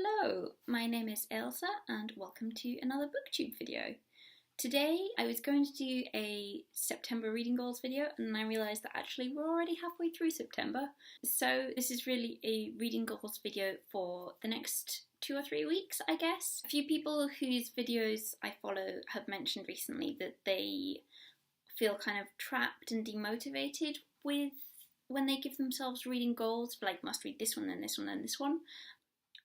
Hello, my name is Ailsa and welcome to another booktube video. Today I was going to do a September reading goals video and then I realised that actually we're already halfway through September. So this is really a reading goals video for the next 2 or 3 weeks, I guess. A few people whose videos I follow have mentioned recently that they feel kind of trapped and demotivated with when they give themselves reading goals, like must read this one, then this one, then this one.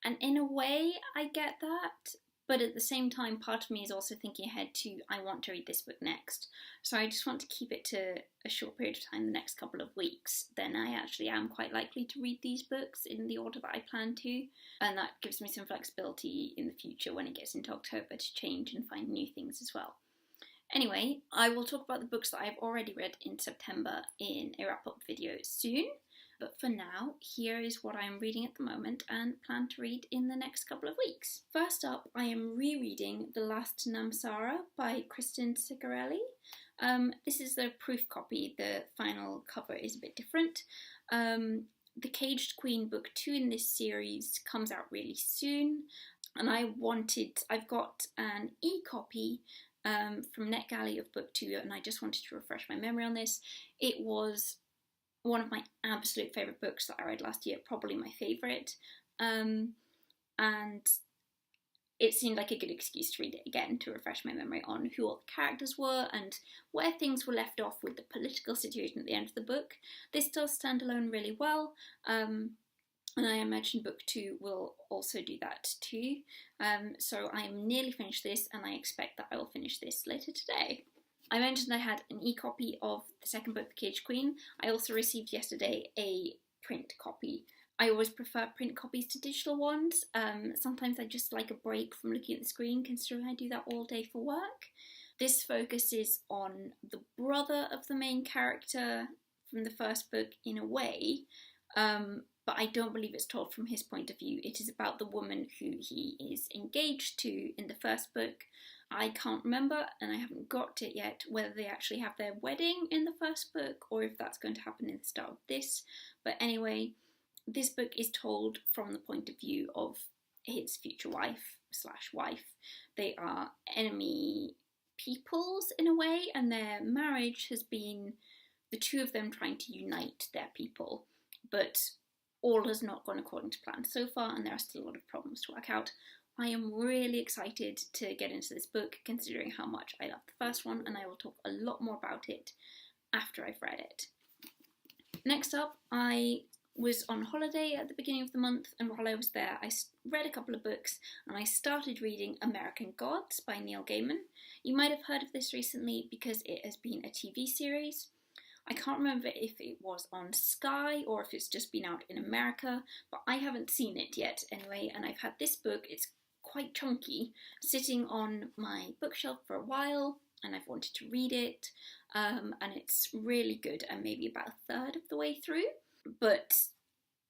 And in a way, I get that, but at the same time, part of me is also thinking ahead to, I want to read this book next. So I just want to keep it to a short period of time, the next couple of weeks. Then I actually am quite likely to read these books in the order that I plan to. And that gives me some flexibility in the future when it gets into October to change and find new things as well. Anyway, I will talk about the books that I've already read in September in a wrap-up video soon. But for now, here is what I am reading at the moment and plan to read in the next couple of weeks. First up, I am rereading The Last Namsara by Kristen Cicarelli. This is the proof copy. The final cover is a bit different. The Caged Queen book 2 in this series comes out really soon. And I've got an e-copy from NetGalley of book 2 and I just wanted to refresh my memory on this. It was one of my absolute favourite books that I read last year, probably my favourite, and it seemed like a good excuse to read it again to refresh my memory on who all the characters were and where things were left off with the political situation at the end of the book. This does stand alone really well, and I imagine book 2 will also do that too, so I am nearly finished this and I expect that I will finish this later today. I mentioned I had an e-copy of the second book, The Caged Queen. I also received yesterday a print copy. I always prefer print copies to digital ones. Sometimes I just like a break from looking at the screen, considering I do that all day for work. This focuses on the brother of the main character from the first book in a way, but I don't believe it's told from his point of view. It is about the woman who he is engaged to in the first book. I can't remember, and I haven't got it yet, whether they actually have their wedding in the first book or if that's going to happen in the start of this. But anyway, this book is told from the point of view of his future wife/wife. They are enemy peoples in a way, and their marriage has been the two of them trying to unite their people. But all has not gone according to plan so far, and there are still a lot of problems to work out. I am really excited to get into this book, considering how much I loved the first one, and I will talk a lot more about it after I've read it. Next up, I was on holiday at the beginning of the month, and while I was there, I read a couple of books, and I started reading American Gods by Neil Gaiman. You might have heard of this recently because it has been a TV series. I can't remember if it was on Sky or if it's just been out in America, but I haven't seen it yet anyway, and I've had this book, it's quite chunky, sitting on my bookshelf for a while, and I've wanted to read it, and it's really good. I'm maybe about a third of the way through, but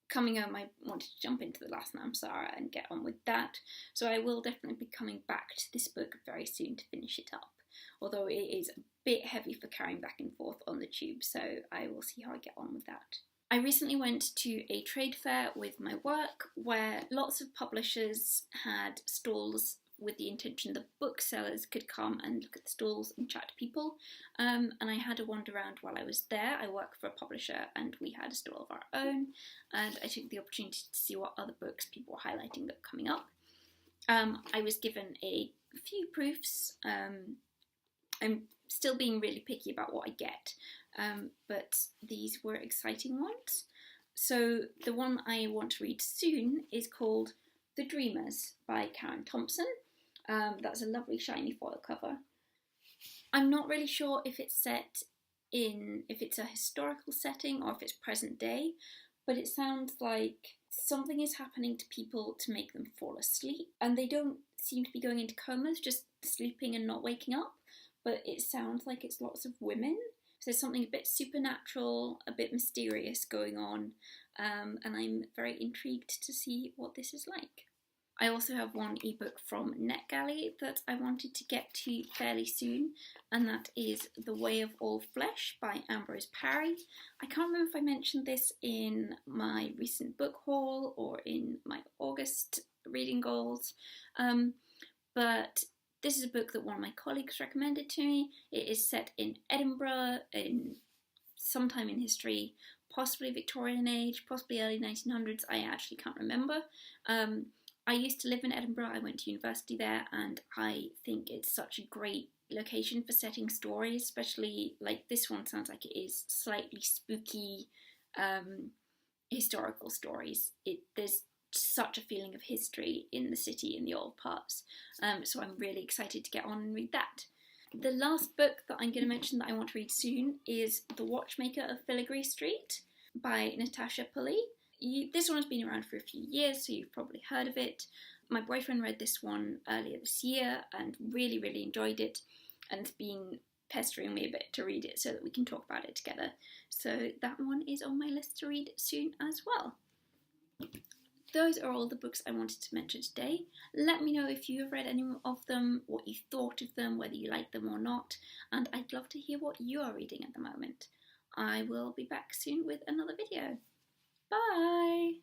coming home I wanted to jump into The Last Namsara and get on with that, so I will definitely be coming back to this book very soon to finish it up, although it is a bit heavy for carrying back and forth on the tube, so I will see how I get on with that. I recently went to a trade fair with my work where lots of publishers had stalls with the intention that booksellers could come and look at the stalls and chat to people, and I had a wander around while I was there. I work for a publisher and we had a stall of our own, and I took the opportunity to see what other books people were highlighting that were coming up. I was given a few proofs. I'm still being really picky about what I get, but these were exciting ones. So the one I want to read soon is called The Dreamers by Thompson. That's a lovely shiny foil cover. I'm not really sure if it's if it's a historical setting or if it's present day, but it sounds like something is happening to people to make them fall asleep, and they don't seem to be going into comas, just sleeping and not waking up. But it sounds like it's lots of women. So there's something a bit supernatural, a bit mysterious going on, and I'm very intrigued to see what this is like. I also have one ebook from NetGalley that I wanted to get to fairly soon, and that is The Way of All Flesh by Ambrose Parry. I can't remember if I mentioned this in my recent book haul or in my August reading goals. But this is a book that one of my colleagues recommended to me. It is set in Edinburgh, in sometime in history, possibly Victorian age, possibly early 1900s. I actually can't remember. I used to live in Edinburgh. I went to university there, and I think it's such a great location for setting stories, especially like this one sounds like it is slightly spooky historical stories. There's such a feeling of history in the city, in the old parts, so I'm really excited to get on and read that. The last book that I'm going to mention that I want to read soon is The Watchmaker of Filigree Street by Natasha Pulley. This one has been around for a few years, so you've probably heard of it. My boyfriend read this one earlier this year and really, really enjoyed it, and has been pestering me a bit to read it so that we can talk about it together. So that one is on my list to read soon as well. Those are all the books I wanted to mention today. Let me know if you have read any of them, what you thought of them, whether you like them or not, and I'd love to hear what you are reading at the moment. I will be back soon with another video. Bye!